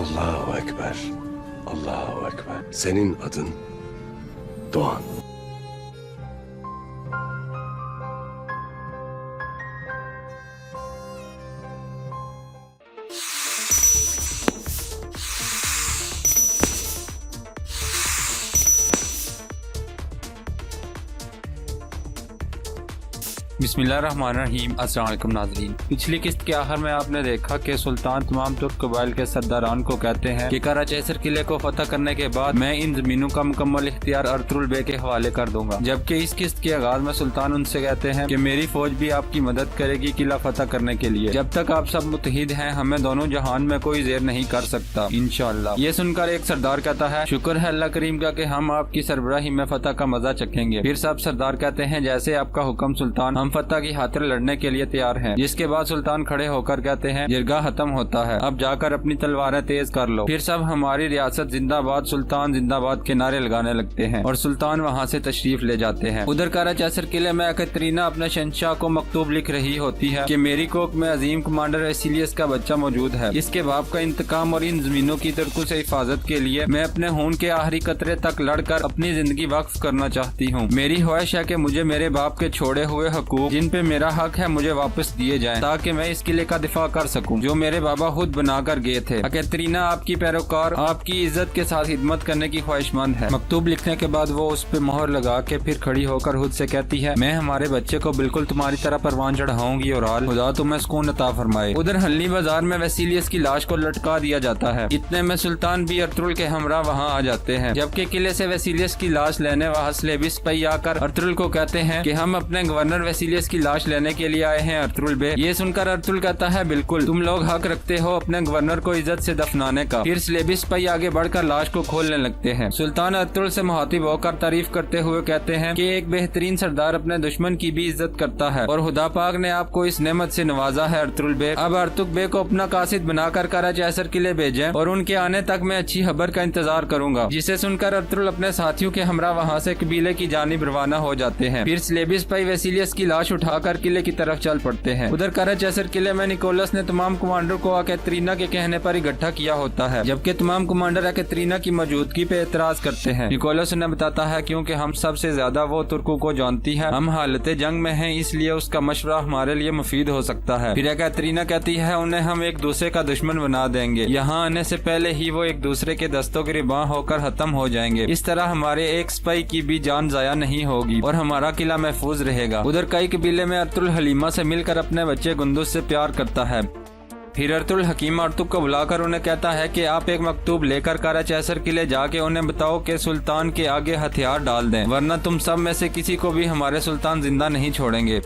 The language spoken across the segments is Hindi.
Allahu Ekber. Allahu Ekber. Senin adın Doğan. बिस्मिल्लाहिर्रहमानिर्रहीम। अस्सलाम वालेकुम नाज़रीन। पिछली किस्त के आखिर में आपने देखा कि सुल्तान तमाम तुर्क कबाइल के सरदारान को कहते हैं कि कराचेसर किले को फतह करने के बाद मैं इन जमीनों का मुकम्मल इख्तियार अर्तुगरुल बे के हवाले कर दूंगा। जबकि इस किस्त के आगाज में सुल्तान उनसे कहते हैं कि मेरी फौज भी आपकी मदद करेगी किला फतह करने के लिए। जब तक आप सब मुत्तहिद हैं हमें दोनों जहान में कोई ज़ेर नहीं कर सकता इंशाअल्लाह। ये सुनकर एक सरदार कहता है शुक्र है अल्लाह करीम का कि हम आपकी सरबराही में फतह का मजा चखेंगे। फिर सब सरदार कहते हैं जैसे आपका हुक्म सुल्तान, हम फतह की खातिर लड़ने के लिए तैयार हैं। जिसके बाद सुल्तान खड़े होकर कहते हैं जिरगा खत्म होता है, अब जाकर अपनी तलवारें तेज कर लो। फिर सब हमारी रियासत जिंदाबाद, सुल्तान जिंदाबाद के नारे लगाने लगते हैं और सुल्तान वहाँ से तशरीफ ले जाते हैं। उधर कराचेसर किले में कैटरीना अपने शहंशाह को मकतूब लिख रही होती है कि मेरी कोख में अजीम कमांडर वेसिलियस का बच्चा मौजूद है। इसके बाप का इंतकाम और इन जमीनों की तुर्कों से हिफाजत के लिए मैं अपने खून के आखिरी कतरे तक लड़कर अपनी जिंदगी वक्फ करना चाहती हूँ। मेरी ख्वाहिश है कि मुझे मेरे बाप के छोड़े हुए हकूक जिन पे मेरा हक है मुझे वापस दिए जाएं, ताकि मैं इस किले का दिफा कर सकूं जो मेरे बाबा खुद बनाकर गए थे। कैटरीना आपकी पैरोकार आपकी इज्जत के साथ खिदमत करने की ख्वाहिशमंद है। मकतूब लिखने के बाद वो उस पे मोहर लगा के फिर खड़ी होकर खुद से कहती है मैं हमारे बच्चे को बिल्कुल तुम्हारी तरह परवान चढ़ाऊंगी और हाल खुदा तुम्हें सुकून अता फरमाए। उधर हल्ली बाजार में वेसिलियस की लाश को लटका दिया जाता है। इतने में सुल्तान भी अर्तुगरुल के हमरा वहाँ आ जाते हैं। जबकि किले से वेसिलियस की लाश लेने वहाँ स्लेबी सिपाही आकर अर्तुगरुल को कहते हैं कि हम अपने गवर्नर वेसिलियस की लाश लेने के लिए आए हैं अर्तुगरुल बे। ये सुनकर अर्तुगरुल कहता है बिल्कुल, तुम लोग हक रखते हो अपने गवर्नर को इज्जत से दफनाने का। फिर स्लेबी सिपाही आगे बढ़कर लाश को खोलने लगते हैं। सुल्तान अर्तुगरुल से मुखातिब होकर तारीफ करते हुए कहते हैं कि एक बेहतरीन सरदार अपने दुश्मन की भी इज्जत करता है और खुदा पाक ने आपको इस नेमत से नवाजा है अर्तुगरुल बे। अब अर्तुग बे को अपना कासिद बनाकर कराचेसर किले भेजें और उनके आने तक मैं अच्छी खबर का इंतजार करूंगा। जिसे सुनकर अर्तुगरुल अपने साथियों के हमरा वहाँ से कबीले की जानिब रवाना हो जाते हैं। फिर स्लेबी सिपाही वेसिलियस की लाश उठाकर किले की तरफ चल पड़ते हैं। उधर कराचेसर किले में निकोलस ने तमाम कमांडर को कैटरीना के कहने पर इकट्ठा किया होता है। जबकि तमाम कमांडर कैटरीना की मौजूदगी पे एतराज करते हैं। निकोलस उन्हें बताता है क्योंकि हम सबसे ज्यादा वो तुर्कों को जानती है, हम हालत जंग में हैं, इसलिए उसका मशवरा हमारे लिए मुफीद हो सकता है। फिर कैटरीना कहती है उन्हें हम एक दूसरे का दुश्मन बना देंगे, यहाँ आने से पहले ही वो एक दूसरे के दस्तों गिरबान होकर खत्म हो जाएंगे। इस तरह हमारे एक सिपाही की भी जान जाया नहीं होगी और हमारा किला महफूज रहेगा। उधर कई कबीले में अर्तुगरुल हलीमा से मिलकर अपने बच्चे गुंदुस से प्यार करता है। फिर अर्तुगरुल हकीम अर्तुग को बुलाकर उन्हें कहता है कि आप एक मकतूब लेकर कराचेसर किले जाके उन्हें बताओ कि सुल्तान के आगे हथियार डाल दें, वरना तुम सब में से किसी को भी हमारे सुल्तान जिंदा नहीं छोड़ेंगे।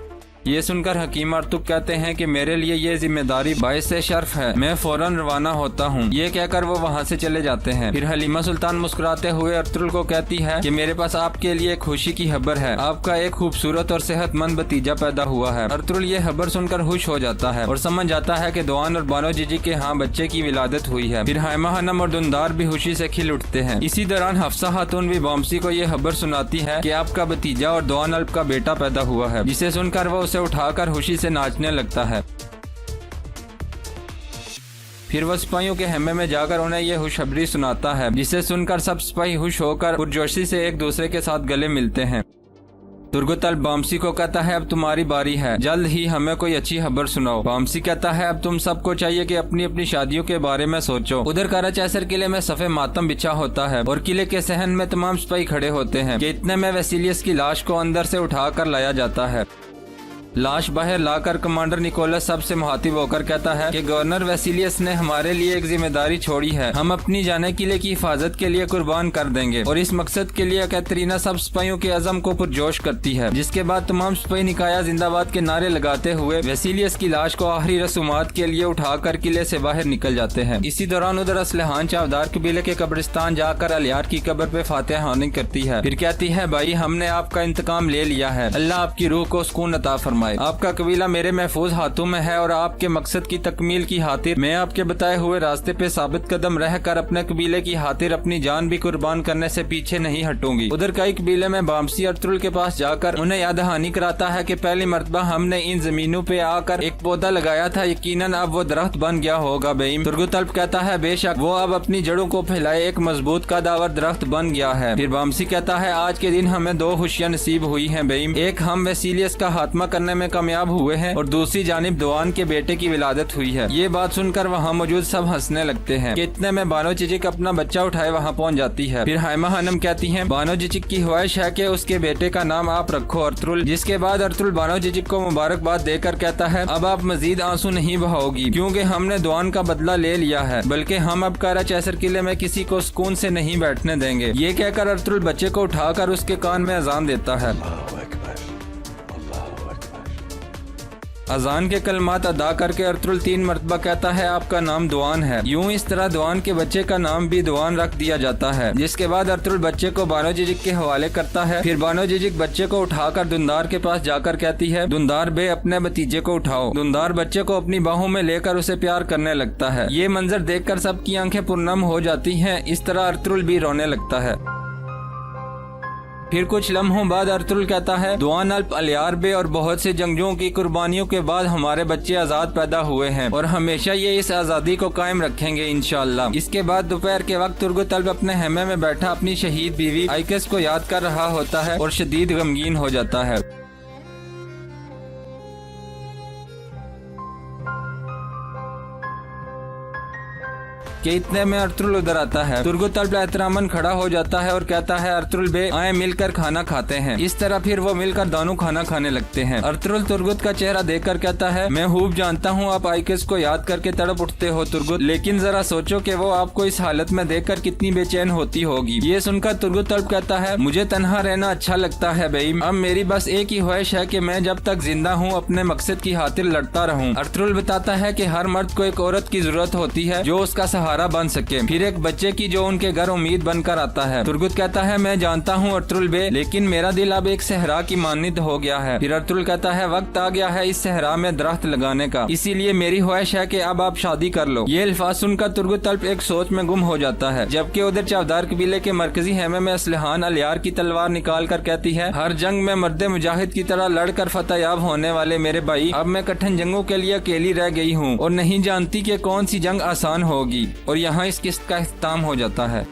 ये सुनकर हकीम अर्तुग कहते हैं कि मेरे लिए ये जिम्मेदारी बाइस से शर्फ है, मैं फौरन रवाना होता हूँ। ये कहकर वो वहाँ से चले जाते हैं। फिर हलीमा सुल्तान मुस्कुराते हुए अर्तुगरुल को कहती है कि मेरे पास आपके लिए खुशी की खबर है, आपका एक खूबसूरत और सेहतमंद भतीजा पैदा हुआ है। अर्तुगरुल ये खबर सुनकर खुश हो जाता है और समझ जाता है कि दोआन और बानो जीजी के यहाँ बच्चे की विलादत हुई है। फिर हायमा हनम और दुनदार भी खुशी से खिल उठते हैं। इसी दौरान हफ्सा खातून भी बॉम्सी को ये खबर सुनाती है कि आपका भतीजा और दोआन अल्प का बेटा पैदा हुआ है, जिसे सुनकर वो उठाकर खुशी से नाचने लगता है। फिर वह सिपाहियों के हेमे में जाकर उन्हें यह खुशखबरी सुनाता है, जिसे सुनकर सब सिपाही खुश होकर पुरजोशी से एक दूसरे के साथ गले मिलते हैं। तुर्गतल बॉम्सी को कहता है अब तुम्हारी बारी है, जल्द ही हमें कोई अच्छी खबर सुनाओ। बॉम्सी कहता है अब तुम सबको चाहिए कि अपनी अपनी शादियों के बारे में सोचो। उधर कराचेसर किले में सफे मातम बिछा होता है और किले के सहन में तमाम सिपाही खड़े होते हैं कि इतने में वेसिलियस की लाश को अंदर से उठाकर लाया जाता है। लाश बाहर लाकर कमांडर निकोलस सबसे मुखातिब होकर कहता है कि गवर्नर वेसिलियस ने हमारे लिए एक जिम्मेदारी छोड़ी है। हम अपनी जाने किले की हिफाजत के लिए कुर्बान कर देंगे और इस मकसद के लिए कैथरीना सब सिपाहियों के अज़म को पुरजोश करती है। जिसके बाद तमाम सिपाही निकाया जिंदाबाद के नारे लगाते हुए वेसिलियस की लाश को आखिरी रसूमात के लिए उठाकर किले से बाहर निकल जाते हैं। इसी दौरान उधर असलहान चावदार कबीले के कब्रिस्तान जाकर अलियार की कब्र पे फातिहानी करती है। फिर कहती है, भाई हमने आपका इंतकाम ले लिया है, अल्लाह आपकी रूह को सुकून अता फरमाए। आपका कबीला मेरे महफूज हाथों में है और आपके मकसद की तकमील की खातिर मैं आपके बताए हुए रास्ते पे साबित कदम रहकर अपने कबीले की खातिर अपनी जान भी कुर्बान करने से पीछे नहीं हटूंगी। उधर कई कबीले में बामसी अर्तुल के पास जाकर उन्हें याद दहानी कराता है कि पहली मर्तबा हमने इन जमीनों पे आकर एक पौधा लगाया था, यकीनन अब वो दरख्त बन गया होगा बेईम। तुर्गुतल्ब कहता है, बेशक वो अब अपनी जड़ों को फैलाए एक मजबूत कदावर दरख्त बन गया है। फिर बामसी कहता है, आज के दिन हमें दो खुशियां नसीब हुई हैं बेईम, एक हम वेसिलियस का खात्मा करने में कामयाब हुए हैं और दूसरी जानिब दोआन के बेटे की विलादत हुई है। ये बात सुनकर वहाँ मौजूद सब हंसने लगते हैं कि इतने में बानो चिचिक अपना बच्चा उठाए वहाँ पहुँच जाती है। फिर हाइमा खानम कहती है, बानो चिचिक की ख्वाहिश है कि उसके बेटे का नाम आप रखो अर्तुल। जिसके बाद अर्तुल बानो चिचिक को मुबारकबाद देकर कहता है, अब आप मजीद आंसू नहीं बहाओगी क्योंकि हमने दोआन का बदला ले लिया है, बल्कि हम अब कारा चैसर किले में किसी को सुकून से नहीं बैठने देंगे। ये कहकर अर्तुल बच्चे को उठाकर उसके कान में अजान देता है। अल्लाहु अकबर, अल्लाहु अकबर। अजान के कलमात अदा करके अर्तुल 3 मरतबा कहता है, आपका नाम दुआन है। यूं इस तरह दुआन के बच्चे का नाम भी दुआन रख दिया जाता है। जिसके बाद अर्तुल बच्चे को बानो जिजिक के हवाले करता है। फिर बानो जिजिक बच्चे को उठाकर दुंदार के पास जाकर कहती है, दुंदार बे अपने भतीजे को उठाओ। दुंदार बच्चे को अपनी बाहों में लेकर उसे प्यार करने लगता है। ये मंजर देखकर सबकी आंखें पुरनम हो जाती हैं। इस तरह अर्तुल भी रोने लगता है। फिर कुछ लम्हों बाद अर्तुल कहता है, दुआन अल्प अलियार बे और बहुत से जंगजुओं की कुर्बानियों के बाद हमारे बच्चे आजाद पैदा हुए हैं और हमेशा ये इस आजादी को कायम रखेंगे इंशाअल्लाह। इसके बाद दोपहर के वक्त तुर्गुतल्ब अपने हेमे में बैठा अपनी शहीद बीवी आइकस को याद कर रहा होता है और शदीद गमगीन हो जाता है। कि इतने में अर्तुल उधर आता है। तुर्गुतल्ब एहतरामन खड़ा हो जाता है और कहता है, अर्तुल बे आए मिलकर खाना खाते हैं। इस तरह फिर वो मिलकर दोनों खाना खाने लगते हैं। अर्तुल तुर्गुत का चेहरा देखकर कहता है, मैं खूब जानता हूँ आप आइकस को याद करके तड़प उठते हो तुर्गुत, लेकिन जरा सोचो कि वो आपको इस हालत में देखकर कितनी बेचैन होती होगी। ये सुनकर तुर्गुतल्ब कहता है, मुझे तन्हा रहना अच्छा लगता है बेईम। अब मेरी बस एक ही ख्वाहिश है कि मैं जब तक जिंदा हूँ अपने मकसद की खातिर लड़ता रहूँ। अर्तुल बताता है कि हर मर्द को एक औरत की जरूरत होती है जो उसका सहारा बन सके, फिर एक बच्चे की जो उनके घर उम्मीद बनकर आता है। तुर्गुत कहता है, मैं जानता हूँ अर्तुल बे, लेकिन मेरा दिल अब एक सहरा की मानित हो गया है। फिर अर्तुल कहता है, वक्त आ गया है इस सहरा में दरख्त लगाने का, इसीलिए मेरी ख्वाहिश है कि अब आप शादी कर लो। ये अल्फाज सुनकर तुर्गुतल्ब एक सोच में गुम हो जाता है। जबकि उधर चावदार कबीले के मरकजी हेमे में असलहान अलियार की तलवार निकाल कर कहती है, हर जंग में मर्द मुजाहिद की तरह लड़कर फतेहयाब होने वाले मेरे भाई, अब मैं कठिन जंगों के लिए अकेली रह गई हूँ और नहीं जानती कि कौन सी जंग आसान होगी। और यहाँ इस किस्त का इख्तिताम हो जाता है।